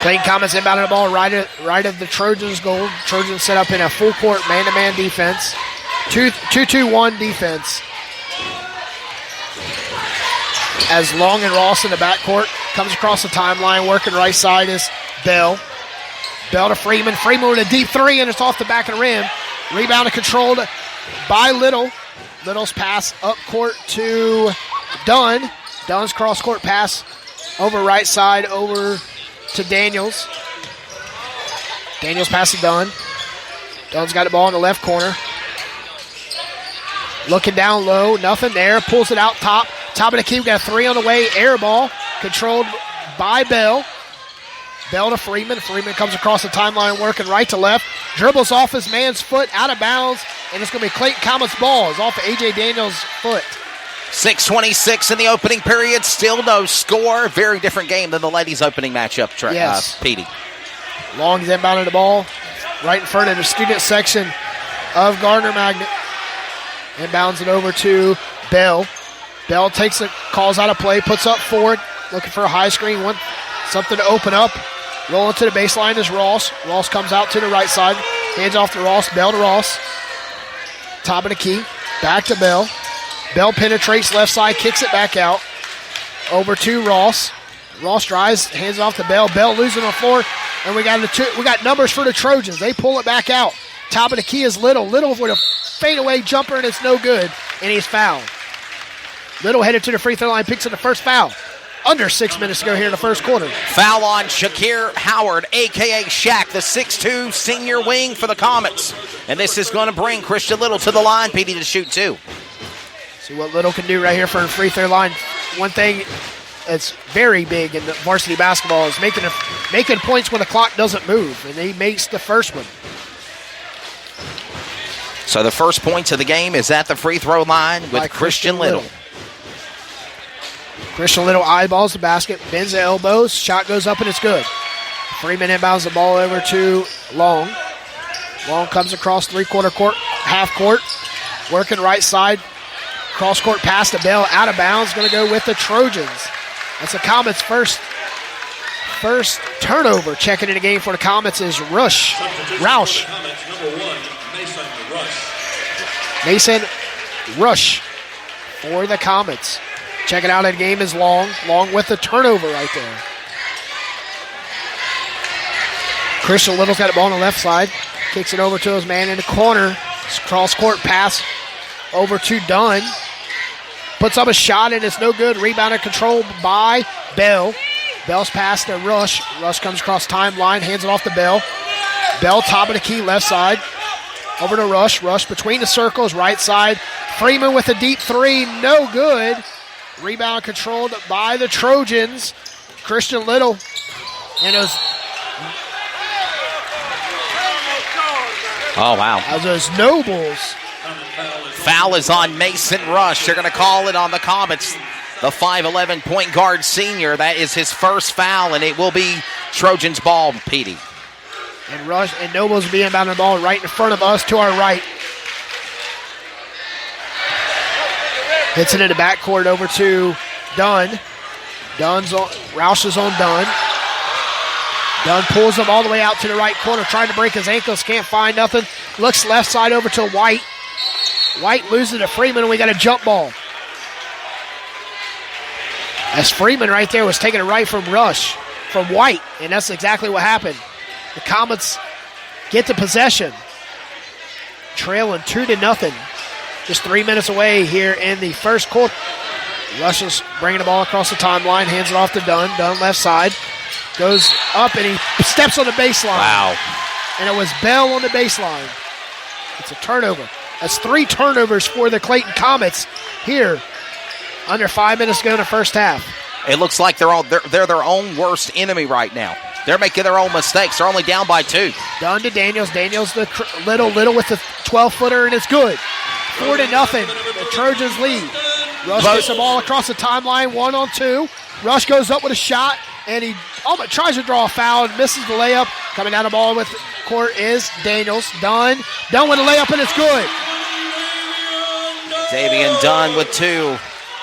Clayton Comets inbounding the ball right of the Trojans' goal. Trojans set up in a full court man-to-man defense. 2-2-1 defense. As Long and Ross in the backcourt. Comes across the timeline. Working right side is Bell. Bell to Freeman. Freeman with a deep three, and it's off the back of the rim. Rebound and controlled by Little. Little's pass up court to Dunn. Dunn's cross-court pass over right side over to Daniels. Daniels passing Dunn. Dunn's got the ball in the left corner. Looking down low, nothing there. Pulls it out top. Top of the key, we got a three on the way. Air ball controlled by Bell. Bell to Freeman. Freeman comes across the timeline working right to left. Dribbles off his man's foot out of bounds. And it's going to be Clayton Comets' ball. It's off of A.J. Daniels' foot. 6:26 in the opening period. Still no score. Very different game than the ladies' opening matchup, yes. Petey. Long is inbounding the ball right in front of the student section of Garner Magnet. Inbounds it over to Bell. Bell takes it, calls out a play, puts up forward, looking for a high screen, want something to open up. Rolling to the baseline is Ross. Ross comes out to the right side, hands off to Ross, Bell to Ross. Top of the key, back to Bell. Bell penetrates left side, kicks it back out. Over to Ross. Ross drives, hands it off to Bell. Bell losing on the floor, and we got numbers for the Trojans. They pull it back out. Top of the key is Little. Little with a fadeaway jumper, and it's no good, and he's fouled. Little headed to the free throw line, picks up the first foul. Under 6 minutes to go here in the first quarter. Foul on Shakir Howard, a.k.a. Shaq, the 6'2 senior wing for the Comets. And this is going to bring Christian Little to the line, Petey, to shoot two. See what Little can do right here for the free throw line. One thing that's very big in the varsity basketball is making points when the clock doesn't move, and he makes the first one. So the first points of the game is at the free throw line with Christian Little. Christian Little eyeballs the basket, bends the elbows, shot goes up and it's good. Freeman inbounds the ball over to Long. Long comes across three-quarter court, half court, working right side, cross-court pass to Bell, out of bounds, going to go with the Trojans. That's the Comets' first turnover. Checking in the game for the Comets is Roush. Mason Rush for the Comets. Checking out of the game is Long. Long with the turnover right there. Christian Little's got the ball on the left side. Kicks it over to his man in the corner. Cross-court pass over to Dunn. Puts up a shot and it's no good. Rebounded controlled by Bell. Bell's pass to Rush. Rush comes across timeline, hands it off to Bell. Bell top of the key, left side. Over to Rush. Rush between the circles, right side. Freeman with a deep three, no good. Rebound controlled by the Trojans. Christian Little. And it was... Oh, wow. As those Nobles. Foul is on Mason Rush. They're going to call it on the Comets. The 5'11 point guard senior. That is his first foul, and it will be Trojans ball, Petey. And Rush and Nobles will be inbounding the ball right in front of us to our right. Hits it in the backcourt over to Dunn. Roush is on Dunn. Dunn pulls him all the way out to the right corner, trying to break his ankles, can't find nothing. Looks left side over to White. White loses to Freeman, and we got a jump ball. As Freeman right there was taking it right from White, and that's exactly what happened. The Comets get the possession, trailing 2-0. Just 3 minutes away here in the first quarter. Rush is bringing the ball across the timeline, hands it off to Dunn. Dunn left side, goes up and he steps on the baseline. Wow. And it was Bell on the baseline. It's a turnover. That's 3 turnovers for the Clayton Comets here. Under 5 minutes to go in the first half. It looks like they're their own worst enemy right now. They're making their own mistakes. They're only down by 2. Dunn to Daniels. Daniels the Little with the 12-footer, and it's good. 4-0. The Trojans lead. Rush gets the ball across the timeline, 1-on-2. Rush goes up with a shot, and he tries to draw a foul and misses the layup. Coming down the ball with the court is Daniels. Dunn with a layup, and it's good. Davian Dunn with 2.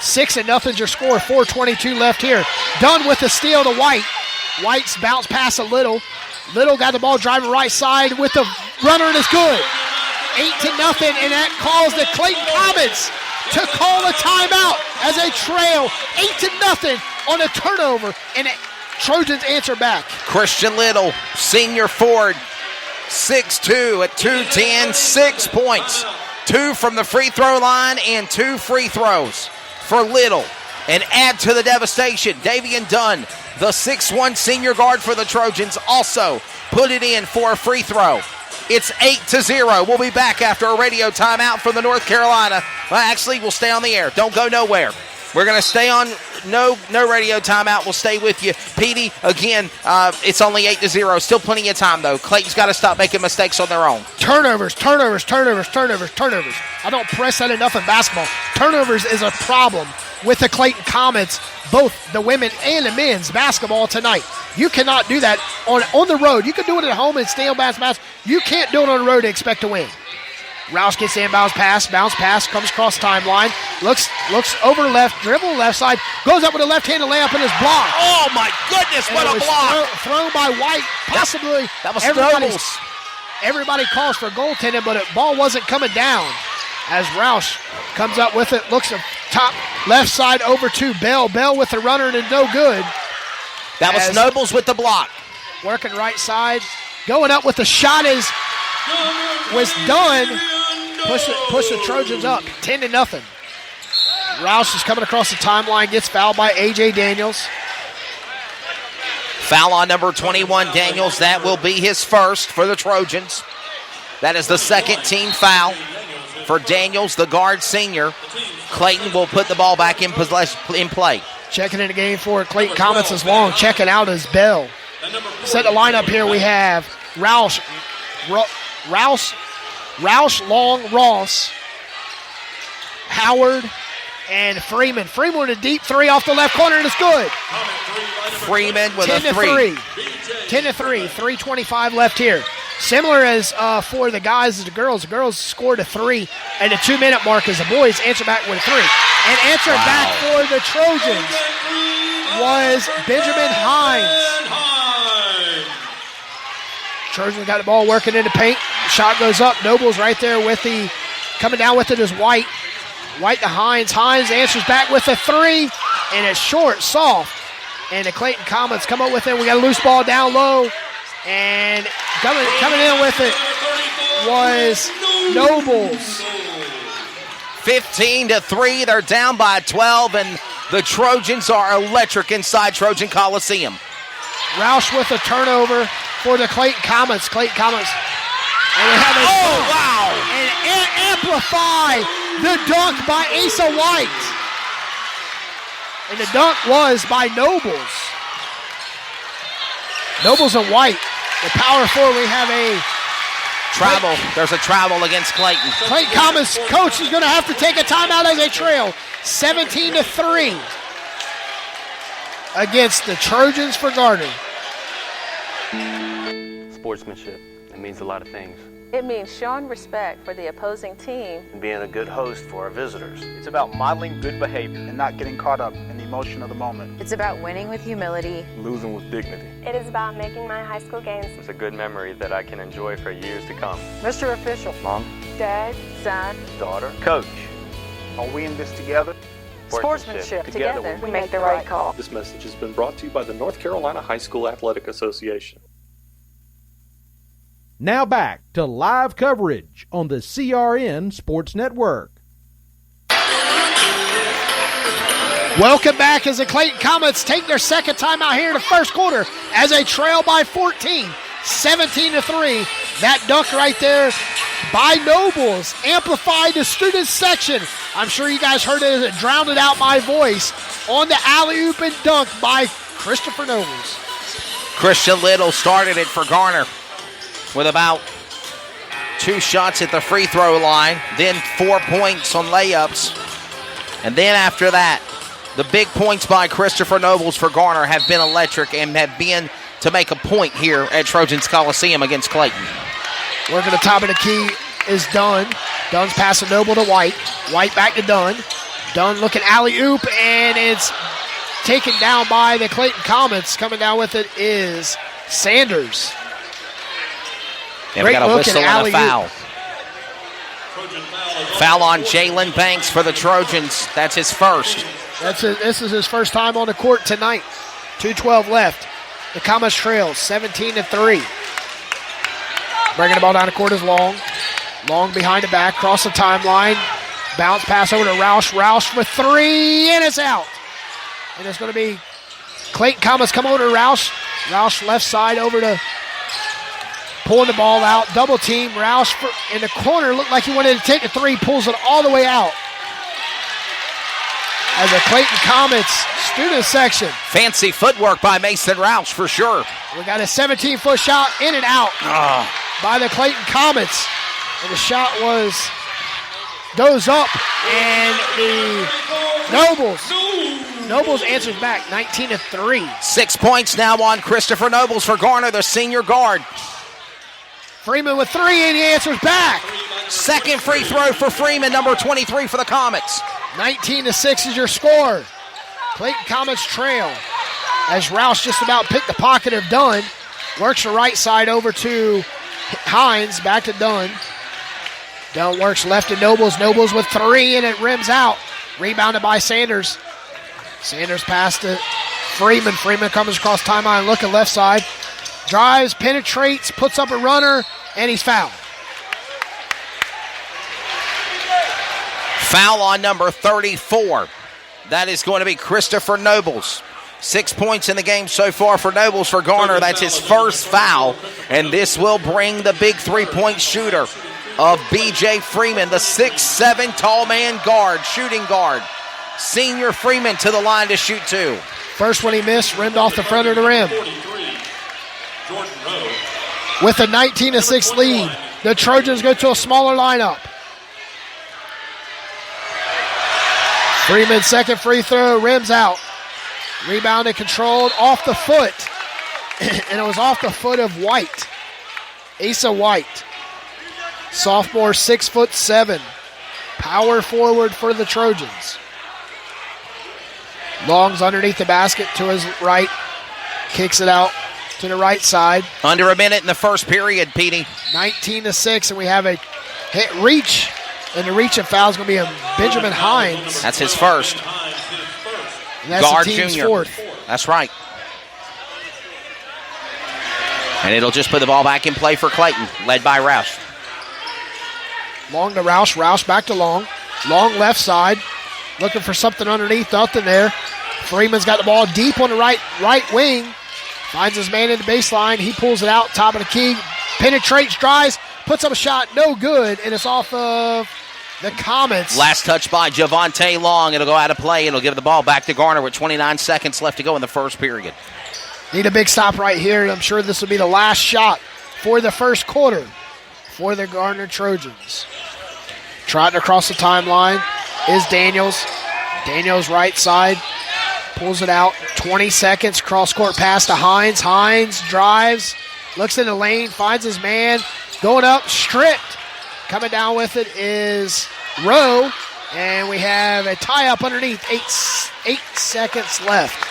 6-0 your score. 4:22 left here. Dunn with the steal to White. White's bounce pass a Little. Little got the ball driving right side with the runner, and it's good. 8-0, and that calls the Clayton Comets to call a timeout as they trail 8-0 on a turnover, and Trojans answer back. Christian Little, senior forward, 6'2" at 210, 6 points. 2 from the free throw line and 2 free throws for Little. And add to the devastation, Davian Dunn, the 6'1" senior guard for the Trojans, also put it in for a free throw. It's 8-0. We'll be back after a radio timeout from the North Carolina. Well, actually, we'll stay on the air. Don't go nowhere. We're going to stay on. No radio timeout. We'll stay with you. Petey, again, it's only 8-0. Still plenty of time, though. Clayton's got to stop making mistakes on their own. Turnovers. I don't press that enough in basketball. Turnovers is a problem with the Clayton Comets, both the women and the men's basketball tonight. You cannot do that on the road. You can do it at home and stay on basketball. You can't do it on the road to expect to win. Roush gets the inbounds pass, comes across timeline, looks over left, dribble left side, goes up with a left-handed layup and is blocked. Oh my goodness, what a block! Thrown by White, possibly. That was Nobles. Everybody calls for goaltending, but the ball wasn't coming down. As Roush comes up with it, looks at top left side over to Bell. Bell with the runner and it's no good. That was Nobles with the block. Working right side, going up with the shot was done. Push the Trojans up, 10-0. Roush is coming across the timeline, gets fouled by A.J. Daniels. Foul on number 21, Daniels. That will be his first for the Trojans. That is the second team foul for Daniels, the guard senior. Clayton will put the ball back in play. Checking in the game for Clayton Comets is Long. Checking out is Bell. Set the lineup here. We have Roush, Long, Ross, Howard, and Freeman. Freeman with a deep three off the left corner, and it's good. Freeman with a three. 10-3, 3:25 left here. Similar as for the guys as the girls. The girls scored a 3 at the 2-minute mark as the boys answer back with a 3. And answer back for the Trojans was Benjamin Hines. Trojans got the ball working in the paint. Shot goes up. Nobles right there with coming down with it is White. White to Hines. Hines answers back with a 3, and it's short, soft. And the Clayton Comets come up with it. We got a loose ball down low. And coming in with it was Nobles. 15-3. They're down by 12, and the Trojans are electric inside Trojan Coliseum. Roush with a turnover for the Clayton Comets. And we have and amplify the dunk by Asa White. And the dunk was by Nobles. Nobles and White. The power forward, we have a travel. There's a travel against Clayton. Clayton Comets coach is going to have to take a timeout as they trail 17-3 against the Trojans for Garner. Sportsmanship. It means a lot of things. It means showing respect for the opposing team And being a good host for our visitors. It's about modeling good behavior and not getting caught up in the emotion of the moment. It's about winning with humility. Losing with dignity. It is about making my high school games. It's a good memory that I can enjoy for years to come. Mr. Official. Mom. Dad, son, Daughter. Coach. Are we in this together? Sportsmanship. Together we make the right call. This message has been brought to you by the North Carolina High School Athletic Association. Now back to live coverage on the CRN Sports Network. Welcome back as the Clayton Comets take their second time out here in the first quarter as they trail by 14, 17-3. That dunk right there by Nobles amplified the student section. I'm sure you guys heard it as it drowned out my voice on the alley-oop and dunk by Christopher Nobles. Christian Little started it for Garner with about 2 shots at the free throw line, then 4 points on layups. And then after that, the big points by Christopher Nobles for Garner have been electric and have been to make a point here at Trojans Coliseum against Clayton. Working the top of the key is Dunn. Dunn's passing Noble to White. White back to Dunn. Dunn looking alley-oop, and it's taken down by the Clayton Comets. Coming down with it is Sanders. And we Great got a look whistle and and a alley-oop. foul. Foul on Jalen Banks for the Trojans. That's his first. This is his first time on the court tonight. 2:12 left. The Comets trail 17-3. Bringing the ball down the court is Long. Long behind the back, cross the timeline. Bounce pass over to Roush. Roush for three, and it's out. And it's going to be Clayton Comets come over to Roush. Roush left side over to pulling the ball out. Double team. Roush in the corner. Looked like he wanted to take the three. Pulls it all the way out. As the Clayton Comets student section. Fancy footwork by Mason Roush for sure. We got a 17-foot shot in and out by the Clayton Comets. And the shot goes up, and the Nobles answers back 19-3. 6 points now on Christopher Nobles for Garner, the senior guard. Freeman with three, and he answers back. Second free throw for Freeman, number 23 for the Comets. 19-6 is your score. Clayton Comets trail as Roush just about picked the pocket of Dunn. Works the right side over to Hines, back to Dunn. Dunn works left to Nobles. Nobles with three, and it rims out. Rebounded by Sanders. Sanders pass to Freeman. Freeman comes across timeline, looking left side. Drives, penetrates, puts up a runner, and he's fouled. Foul on number 34. That is going to be Christopher Nobles. 6 points in the game so far for Nobles for Garner. That's his first foul, and this will bring the big three-point shooter of B.J. Freeman, the 6'7" tall man guard, shooting guard. Senior Freeman to the line to shoot two. First one he missed, rimmed off the front of the rim. With a 19-6 lead, the Trojans go to a smaller lineup. Freeman's second free throw, rims out. Rebounded, controlled, off the foot. And it was off the foot of White. Asa White. Sophomore, 6'7". Power forward for the Trojans. Long's underneath the basket to his right. Kicks it out to the right side. Under a minute in the first period, Petey. 19-6, and we have a hit reach. And the reach and foul is going to be a Benjamin Hines. That's his first. And that's guard the team's junior. fourth. That's right. And it'll just put the ball back in play for Clayton, led by Roush. Long to Roush. Roush back to Long. Long left side. Looking for something underneath. Nothing there. Freeman's got the ball deep on the right wing. Finds his man in the baseline. He pulls it out. Top of the key. Penetrates, drives. Puts up a shot. No good. And it's off of the Comets. Last touch by Javante Long. It'll go out of play. It'll give the ball back to Garner with 29 seconds left to go in the first period. Need a big stop right here. I'm sure this will be the last shot for the first quarter for the Garner Trojans. Trotting across the timeline is Daniels. Daniels right side. Pulls it out. 20 seconds. Cross-court pass to Hines. Hines drives. Looks in the lane. Finds his man. Going up. Stripped. Coming down with it is Rowe. And we have a tie-up underneath. 8 seconds left.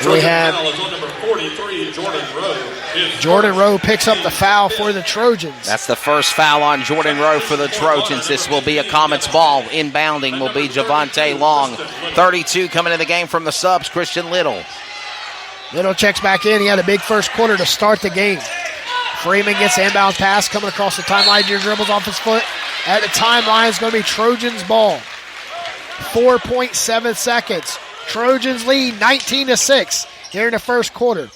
We have number 43, Jordan Rowe. Jordan Rowe picks up the foul for the Trojans. That's the first foul on Jordan Rowe for the Trojans. This will be a Comets ball. Inbounding will be Javante Long. 32 coming in the game from the subs, Christian Little. Little checks back in. He had a big first quarter to start the game. Freeman gets the inbound pass coming across the timeline. Dribbles off his foot. At the timeline, it's going to be Trojans ball. 4.7 seconds. Trojans lead 19-6 here in the first quarter.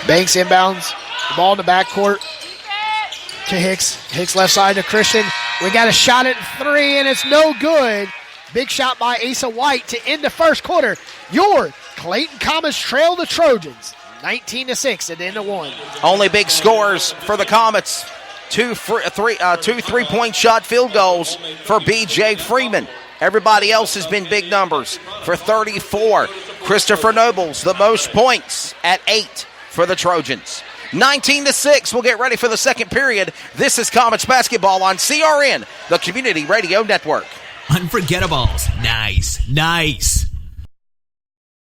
Banks inbounds. The ball in the backcourt to Hicks. Hicks left side to Christian. We got a shot at three, and it's no good. Big shot by Asa White to end the first quarter. Your Clayton Comets trail the Trojans 19-6 at the end of one. Only big scores for the Comets. Two three-point shot field goals for B.J. Freeman. Everybody else has been big numbers. For 34, Christopher Nobles, the most points at 8 for the Trojans. 19-6. We'll get ready for the second period. This is Comets basketball on CRN, the Community Radio Network. Unforgettables. Nice.